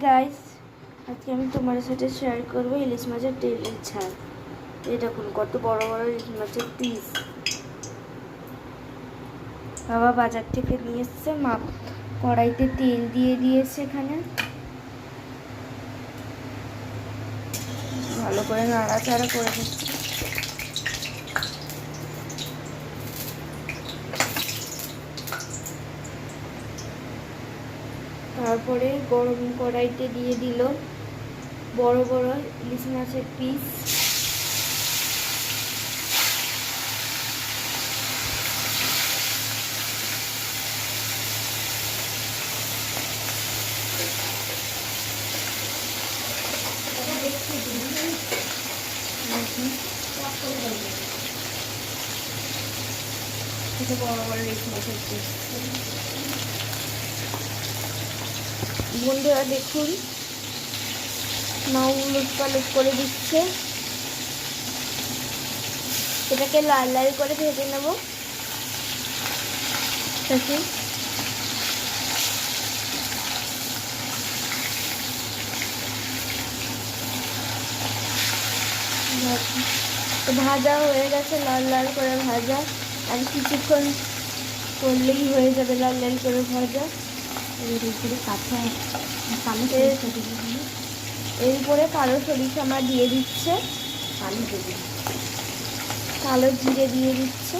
Guys, আজকে আমি তোমার সাথে শেয়ার করবো ইলিশ মাছের তেলের ঝাল। এই দেখুন কত বড় বড় ইলিশ মাছের পিস। বাবা বাজার থেকে নিয়ে এসছে, মা কড়াইতে তেল দিয়ে দিয়েছে। এখানে ভালো করে নাড়াচাড়া করে দিচ্ছি। তারপরে গরম কড়াইতে দিয়ে দিল বড় বড় ইলিশ মাছের পিস। বড় বড় ইলিশ মাছের পিস। বন্ধুরা দেখুন, মা উলট পালট করে দিচ্ছে। এটাকে লাল লাল করে ভেজে নেব। ভাজা হয়ে গেছে, লাল লাল করে ভাজা। আর কিছুক্ষণ করলেই হয়ে যাবে লাল লাল করে ভাজা। এরপরে কালো সরিষা আমার দিয়ে দিচ্ছে, কালো জিরে দিয়ে দিচ্ছে,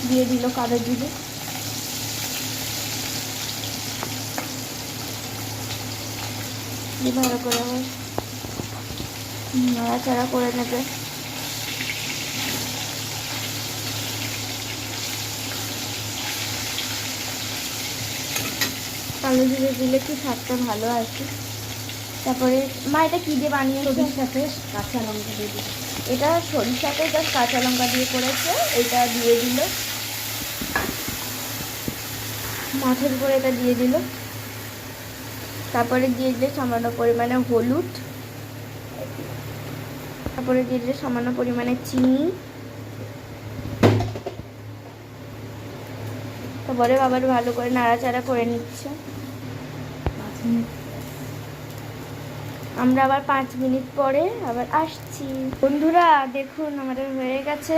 দিয়ে দিল কালো জিরে। ভালো করে আমার নাড়াচাড়া করে নেবে। কালো জিরে দিলে কি স্বাদটা ভালো আছে। তারপরে মা এটা কী দিয়ে বানিয়েছে? সাথে কাঁচা লঙ্কা দিয়ে দিল। এটা সরিষাতে জাস্ট কাঁচা লঙ্কা দিয়ে করেছে। এটা দিয়ে দিল মাছের উপরে, এটা দিয়ে দিল। তারপরে দিয়ে দিলে সামান্য পরিমাণে হলুদ, তারপরে দিয়ে দিলে সামান্য পরিমাণে চিনি। তারপরে আবার ভালো করে নাড়াচাড়া করে নিচ্ছে। আমরা আবার 5 মিনিট পরে আবার আসছি। বন্ধুরা দেখুন, আমাদের হয়ে গেছে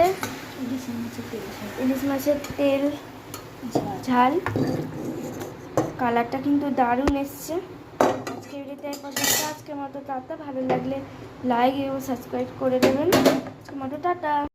ইলিশ মাছের তেল ঝাল। কালারটা কিন্তু দারুণ এসছে। আজকে ভিডিওতে এই পর্যন্ত। আজকের মতো টাটা। ভালো লাগলে লাইক এবং সাবস্ক্রাইব করে দেবেন। আজকের মতো টাটা।